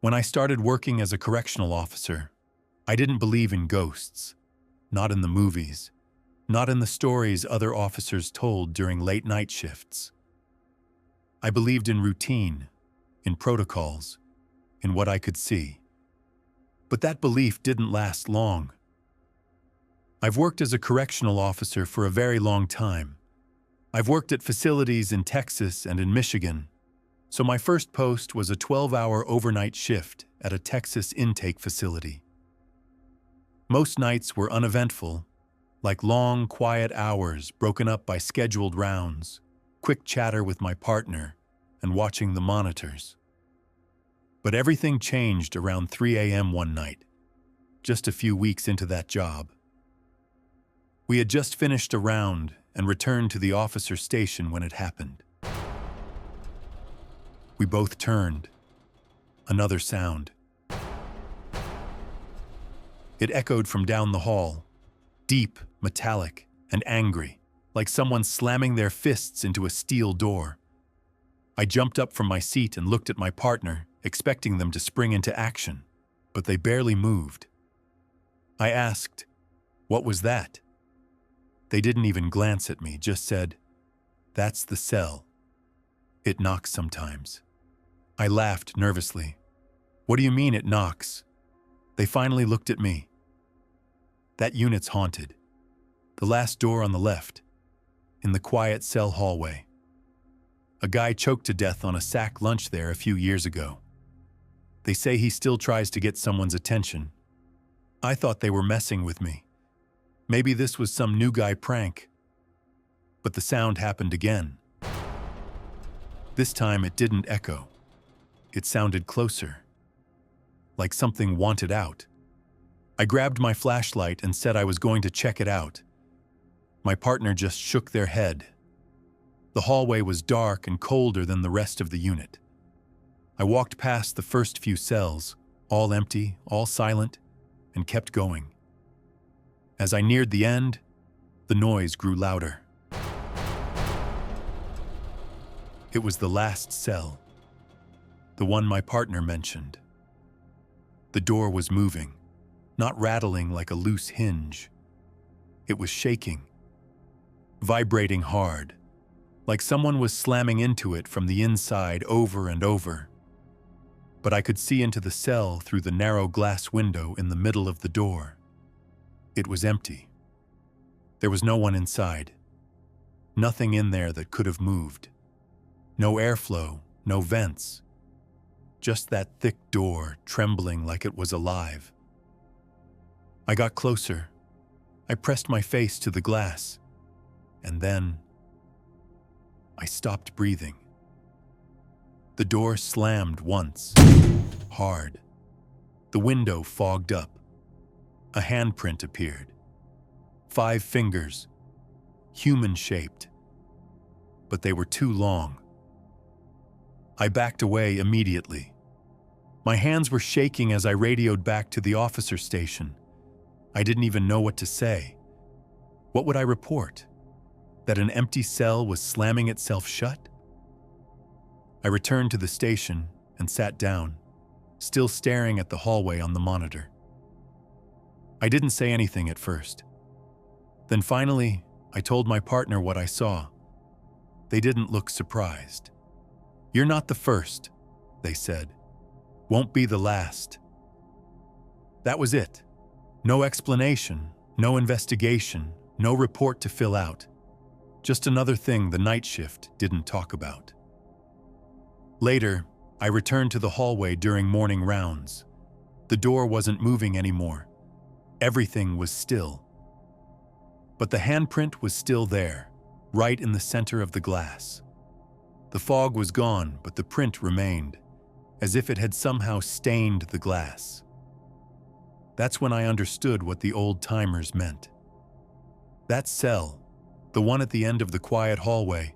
When I started working as a correctional officer, I didn't believe in ghosts. Not in the movies. Not in the stories other officers told during late night shifts. I believed in routine, in protocols, in what I could see. But that belief didn't last long. I've worked as a correctional officer for a very long time. I've worked at facilities in Texas and in Michigan. So my first post was a 12-hour overnight shift at a Texas intake facility. Most nights were uneventful, like long, quiet hours broken up by scheduled rounds, quick chatter with my partner, and watching the monitors. But everything changed around 3 a.m. one night, just a few weeks into that job. We had just finished a round and returned to the officer station when it happened. We both turned. Another sound. It echoed from down the hall, deep, metallic, and angry, like someone slamming their fists into a steel door. I jumped up from my seat and looked at my partner, expecting them to spring into action, but they barely moved. I asked, "What was that?" They didn't even glance at me, just said, "That's the cell. It knocks sometimes." I laughed nervously. "What do you mean it knocks?" They finally looked at me. "That unit's haunted. The last door on the left, in the quiet cell hallway. A guy choked to death on a sack lunch there a few years ago. They say he still tries to get someone's attention. I thought they were messing with me. Maybe this was some new guy prank." But the sound happened again. This time it didn't echo. It sounded closer, like something wanted out. I grabbed my flashlight and said I was going to check it out. My partner just shook their head. The hallway was dark and colder than the rest of the unit. I walked past the first few cells, all empty, all silent, and kept going. As I neared the end, the noise grew louder. It was the last cell, the one my partner mentioned. The door was moving, not rattling like a loose hinge. It was shaking, vibrating hard, like someone was slamming into it from the inside over and over. But I could see into the cell through the narrow glass window in the middle of the door. It was empty. There was no one inside. Nothing in there that could have moved. No airflow, no vents. Just that thick door trembling like it was alive. I got closer. I pressed my face to the glass. And then I stopped breathing. The door slammed once, hard. The window fogged up. A handprint appeared. 5 fingers, human-shaped. But they were too long. I backed away immediately. My hands were shaking as I radioed back to the officer station. I didn't even know what to say. What would I report? That an empty cell was slamming itself shut? I returned to the station and sat down, still staring at the hallway on the monitor. I didn't say anything at first. Then finally, I told my partner what I saw. They didn't look surprised. "You're not the first," they said. "Won't be the last." That was it. No explanation, no investigation, no report to fill out. Just another thing the night shift didn't talk about. Later, I returned to the hallway during morning rounds. The door wasn't moving anymore. Everything was still. But the handprint was still there, right in the center of the glass. The fog was gone, but the print remained, as if it had somehow stained the glass. That's when I understood what the old-timers meant. That cell, the one at the end of the quiet hallway,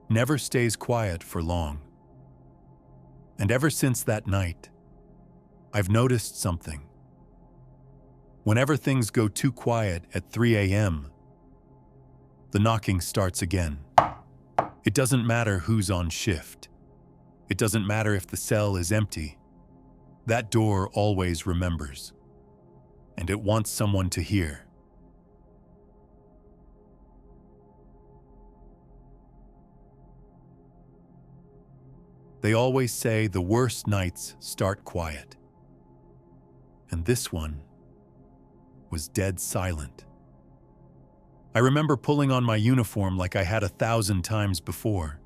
never stays quiet for long. And ever since that night, I've noticed something. Whenever things go too quiet at 3 a.m., the knocking starts again. It doesn't matter who's on shift. It doesn't matter if the cell is empty. That door always remembers, and it wants someone to hear. They always say the worst nights start quiet, and this one was dead silent. I remember pulling on my uniform like I had 1,000 times before.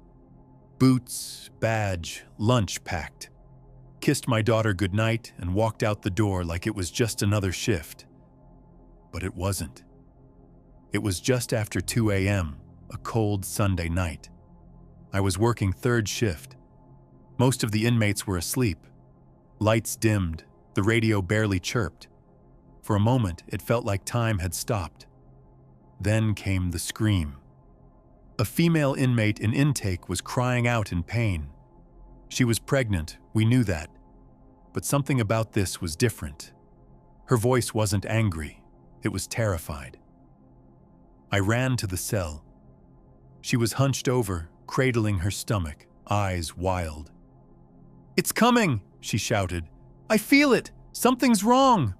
Boots, badge, lunch packed. Kissed my daughter goodnight and walked out the door like it was just another shift. But it wasn't. It was just after 2 a.m., a cold Sunday night. I was working third shift. Most of the inmates were asleep. Lights dimmed, the radio barely chirped. For a moment, it felt like time had stopped. Then came the scream. A female inmate in intake was crying out in pain. She was pregnant, we knew that. But something about this was different. Her voice wasn't angry, it was terrified. I ran to the cell. She was hunched over, cradling her stomach, eyes wild. "It's coming!" she shouted. "I feel it! Something's wrong!"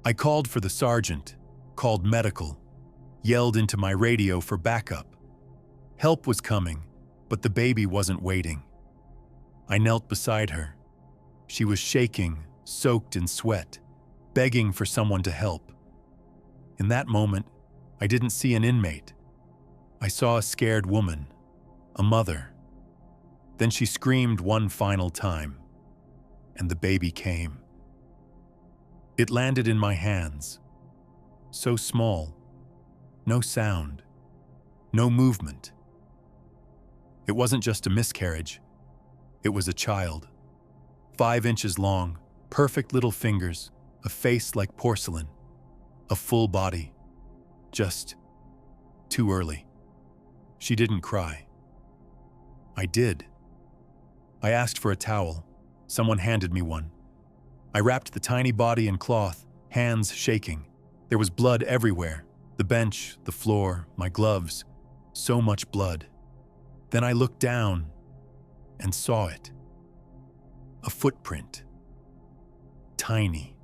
I called for the sergeant, called medical, yelled into my radio for backup. Help was coming, but the baby wasn't waiting. I knelt beside her. She was shaking, soaked in sweat, begging for someone to help. In that moment, I didn't see an inmate. I saw a scared woman, a mother. Then she screamed one final time, and the baby came. It landed in my hands, so small, no sound, no movement. It wasn't just a miscarriage, it was a child. 5 inches long, perfect little fingers, a face like porcelain, a full body. Just too early. She didn't cry. I did. I asked for a towel. Someone handed me one. I wrapped the tiny body in cloth, hands shaking. There was blood everywhere. The bench, the floor, my gloves. So much blood. Then I looked down and saw it. A footprint. Tiny.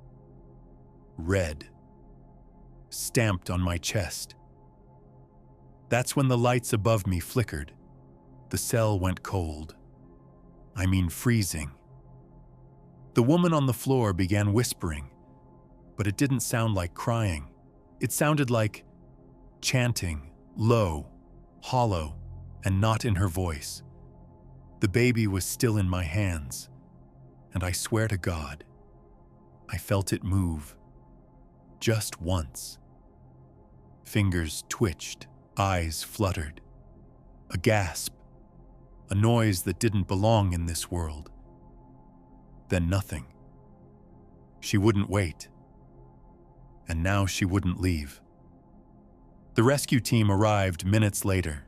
Red. Stamped on my chest. That's when the lights above me flickered. The cell went cold. I mean freezing. The woman on the floor began whispering, but it didn't sound like crying. It sounded like chanting, low, hollow, and not in her voice. The baby was still in my hands, and I swear to God, I felt it move. Just once. Fingers twitched, eyes fluttered. A gasp, a noise that didn't belong in this world. Then nothing. She wouldn't wait. And now she wouldn't leave. The rescue team arrived minutes later.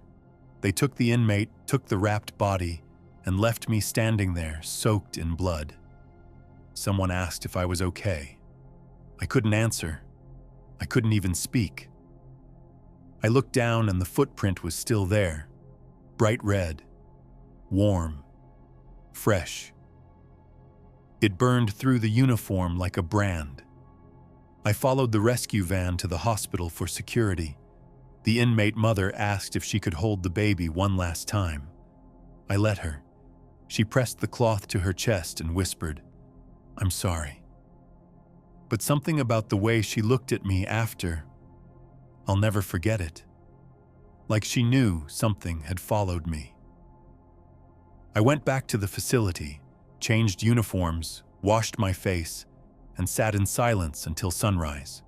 They took the inmate, took the wrapped body, and left me standing there, soaked in blood. Someone asked if I was okay. I couldn't answer. I couldn't even speak. I looked down and the footprint was still there, bright red, warm, fresh. It burned through the uniform like a brand. I followed the rescue van to the hospital for security. The inmate mother asked if she could hold the baby one last time. I let her. She pressed the cloth to her chest and whispered, "I'm sorry." But something about the way she looked at me after, I'll never forget it. Like she knew something had followed me. I went back to the facility, changed uniforms, washed my face, and sat in silence until sunrise.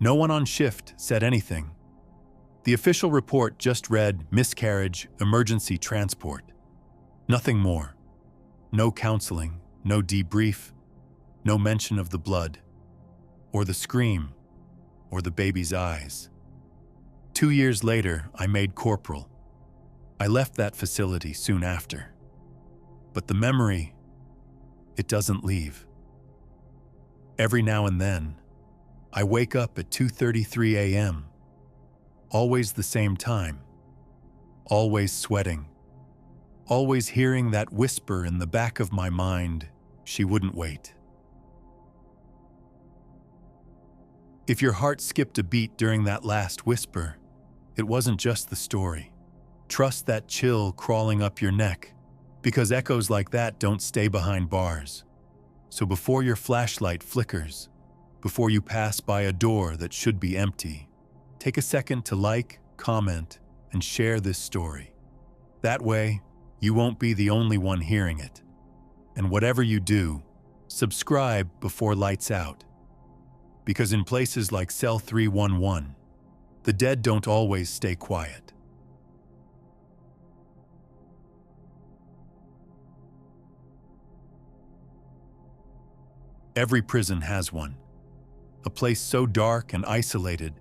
No one on shift said anything. The official report just read miscarriage, emergency transport. Nothing more. No counseling, no debrief, no mention of the blood, or the scream, or the baby's eyes. 2 years later, I made corporal. I left that facility soon after. But the memory, it doesn't leave. Every now and then, I wake up at 2:33 a.m., always the same time, always sweating, always hearing that whisper in the back of my mind, she wouldn't wait. If your heart skipped a beat during that last whisper, it wasn't just the story. Trust that chill crawling up your neck, because echoes like that don't stay behind bars. So before your flashlight flickers, before you pass by a door that should be empty, take a second to like, comment, and share this story. That way, you won't be the only one hearing it. And whatever you do, subscribe before lights out. Because in places like Cell 311, the dead don't always stay quiet. Every prison has one. A place so dark and isolated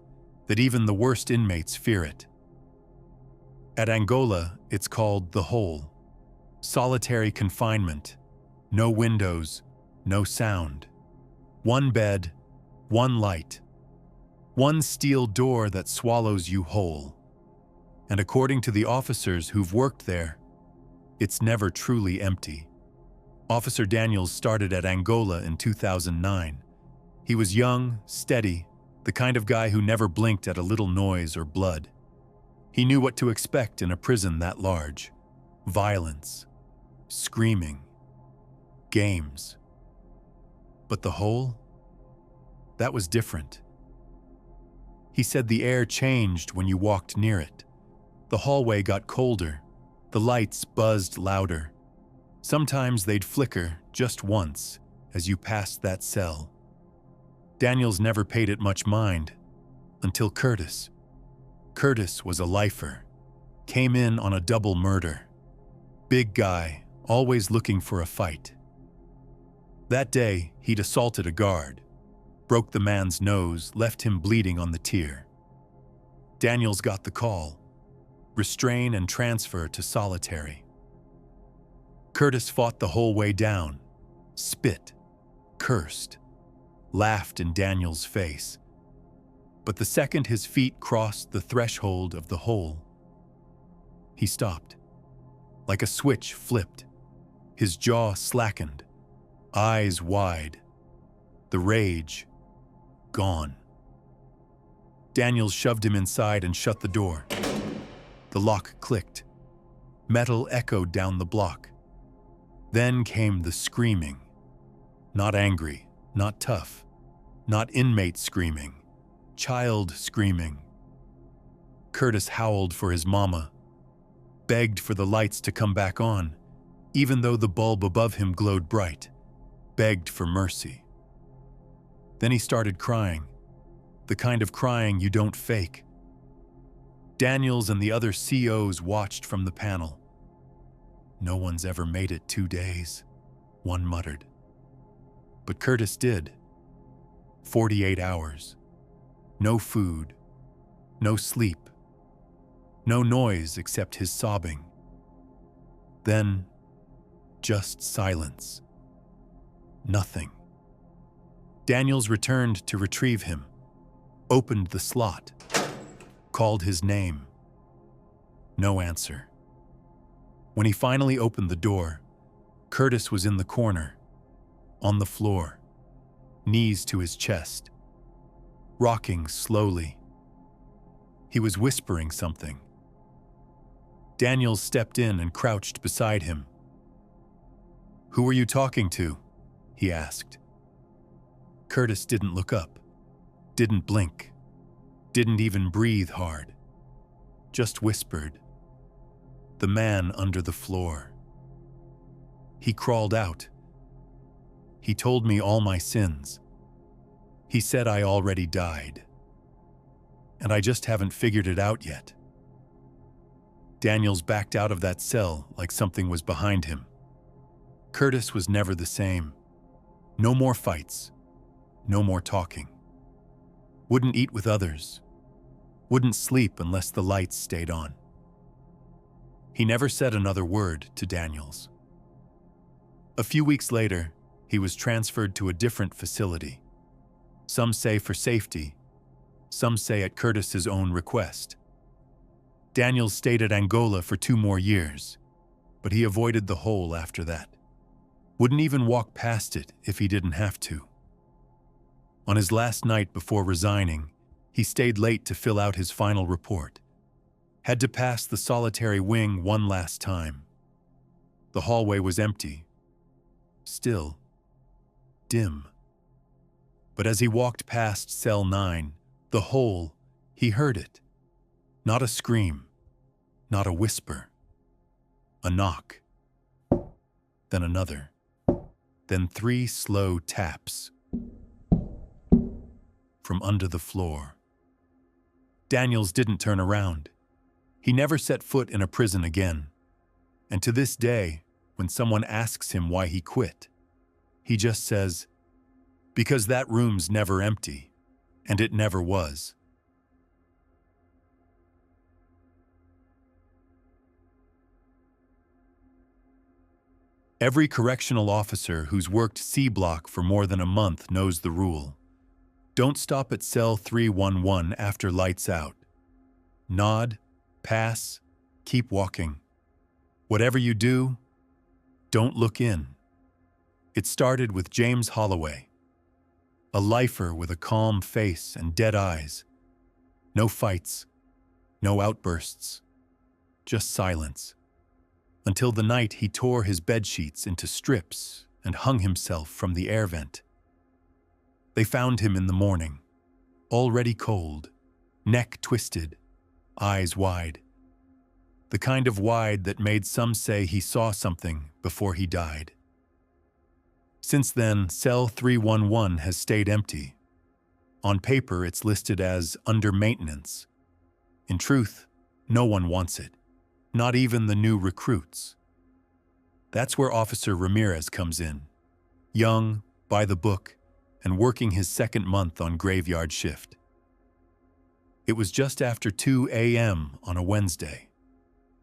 that even the worst inmates fear it. At Angola, it's called the Hole. Solitary confinement. No windows, no sound. One bed, one light. One steel door that swallows you whole. And according to the officers who've worked there, it's never truly empty. Officer Daniels started at Angola in 2009. He was young, steady, the kind of guy who never blinked at a little noise or blood. He knew what to expect in a prison that large. Violence, screaming, games. But the Hole? That was different. He said the air changed when you walked near it. The hallway got colder. The lights buzzed louder. Sometimes they'd flicker just once as you passed that cell. Daniels never paid it much mind until Curtis. Curtis was a lifer. Came in on a double murder. Big guy, always looking for a fight. That day, he'd assaulted a guard. Broke the man's nose, left him bleeding on the tier. Daniels got the call. Restrain and transfer to solitary. Curtis fought the whole way down. Spit. Cursed. Laughed in Daniels' face. But the second his feet crossed the threshold of the Hole, he stopped. Like a switch flipped. His jaw slackened. Eyes wide. The rage gone. Daniels shoved him inside and shut the door. The lock clicked. Metal echoed down the block. Then came the screaming. Not angry, not tough, not inmate screaming, child screaming. Curtis howled for his mama, begged for the lights to come back on, even though the bulb above him glowed bright, begged for mercy. Then he started crying, the kind of crying you don't fake. Daniels and the other COs watched from the panel. "No one's ever made it 2 days," one muttered. But Curtis did. 48 hours. No food. No sleep. No noise except his sobbing. Then, just silence. Nothing. Daniels returned to retrieve him, opened the slot, called his name. No answer. When he finally opened the door, Curtis was in the corner, on the floor, knees to his chest, rocking slowly. He was whispering something. Daniels stepped in and crouched beside him. "Who are you talking to?" he asked. Curtis didn't look up, didn't blink, didn't even breathe hard, just whispered, "The man under the floor." He crawled out. He told me all my sins. He said I already died. And I just haven't figured it out yet. Daniels backed out of that cell like something was behind him. Curtis was never the same. No more fights. No more talking. Wouldn't eat with others. Wouldn't sleep unless the lights stayed on. He never said another word to Daniels. A few weeks later, he was transferred to a different facility. Some say for safety, some say at Curtis's own request. Daniels stayed at Angola for 2 more years, but he avoided the Hole after that. Wouldn't even walk past it if he didn't have to. On his last night before resigning, he stayed late to fill out his final report. Had to pass the solitary wing one last time. The hallway was empty. Still. Dim. But as he walked past cell 9, the hole, he heard it. Not a scream. Not a whisper. A knock. Then another. Then 3 slow taps. From under the floor. Daniels didn't turn around. He never set foot in a prison again. And to this day, when someone asks him why he quit, he just says, "Because that room's never empty, and it never was." Every correctional officer who's worked C block for more than a month knows the rule. Don't stop at cell 311 after lights out. Nod, pass, keep walking. Whatever you do, don't look in. It started with James Holloway, a lifer with a calm face and dead eyes. No fights, no outbursts, just silence. Until the night he tore his bedsheets into strips and hung himself from the air vent. They found him in the morning, already cold, neck twisted, eyes wide. The kind of wide that made some say he saw something before he died. Since then, cell 311 has stayed empty. On paper, it's listed as under maintenance. In truth, no one wants it, not even the new recruits. That's where Officer Ramirez comes in, young, by the book, and working his second month on graveyard shift. It was just after 2 a.m. on a Wednesday,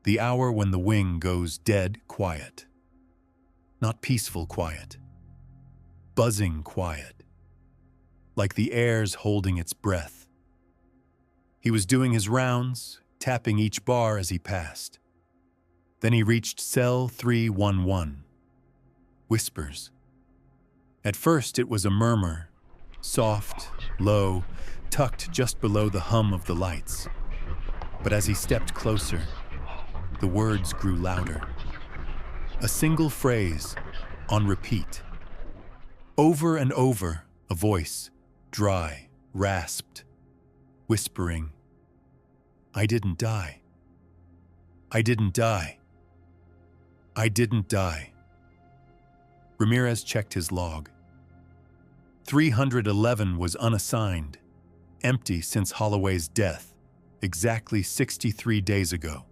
the hour when the wing goes dead quiet. Not peaceful quiet, buzzing quiet, like the air's holding its breath. He was doing his rounds, tapping each bar as he passed. Then he reached cell 311. Whispers. At first it was a murmur, soft, low, tucked just below the hum of the lights. But as he stepped closer, the words grew louder. A single phrase, on repeat. Over and over, a voice, dry, rasped, whispering, "I didn't die. I didn't die. I didn't die." Ramirez checked his log. 311 was unassigned, empty since Holloway's death, exactly 63 days ago.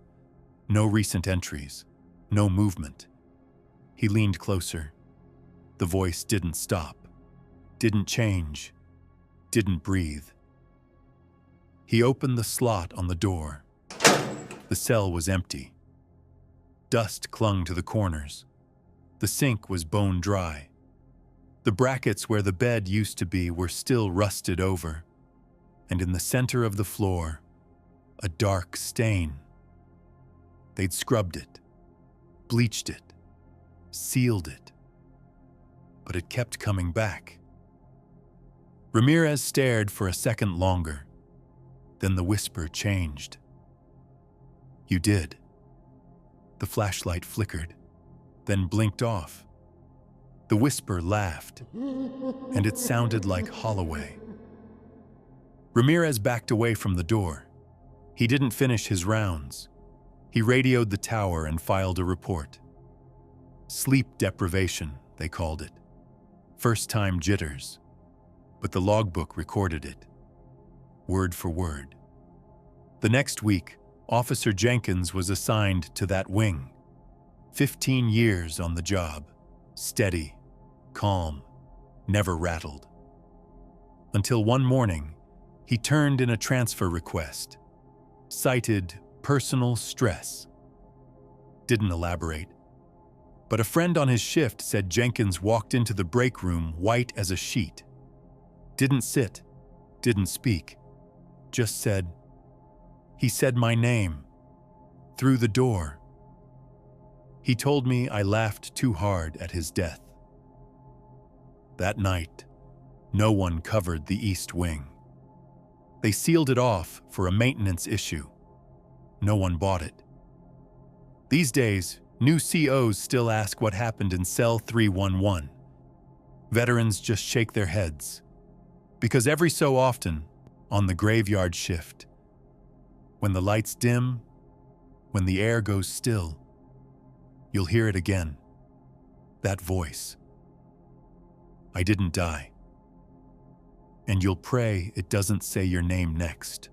No recent entries, no movement. He leaned closer. The voice didn't stop, didn't change, didn't breathe. He opened the slot on the door. The cell was empty. Dust clung to the corners. The sink was bone dry. The brackets where the bed used to be were still rusted over. And in the center of the floor, a dark stain. They'd scrubbed it, bleached it, sealed it. But it kept coming back. Ramirez stared for a second longer. Then the whisper changed. "You did." The flashlight flickered, then blinked off. The whisper laughed, and it sounded like Holloway. Ramirez backed away from the door. He didn't finish his rounds. He radioed the tower and filed a report. Sleep deprivation, they called it. First-time jitters. But the logbook recorded it, word for word. The next week, Officer Jenkins was assigned to that wing. 15 years on the job, steady, calm, never rattled. Until one morning, he turned in a transfer request, cited personal stress. Didn't elaborate. But a friend on his shift said Jenkins walked into the break room white as a sheet. Didn't sit, didn't speak, just said, "He said my name, through the door." He told me I laughed too hard at his death. That night, no one covered the East Wing. They sealed it off for a maintenance issue. No one bought it. These days, new COs still ask what happened in Cell 311. Veterans just shake their heads. Because every so often, on the graveyard shift, when the lights dim, when the air goes still, you'll hear it again. That voice. I didn't die. And you'll pray it doesn't say your name next.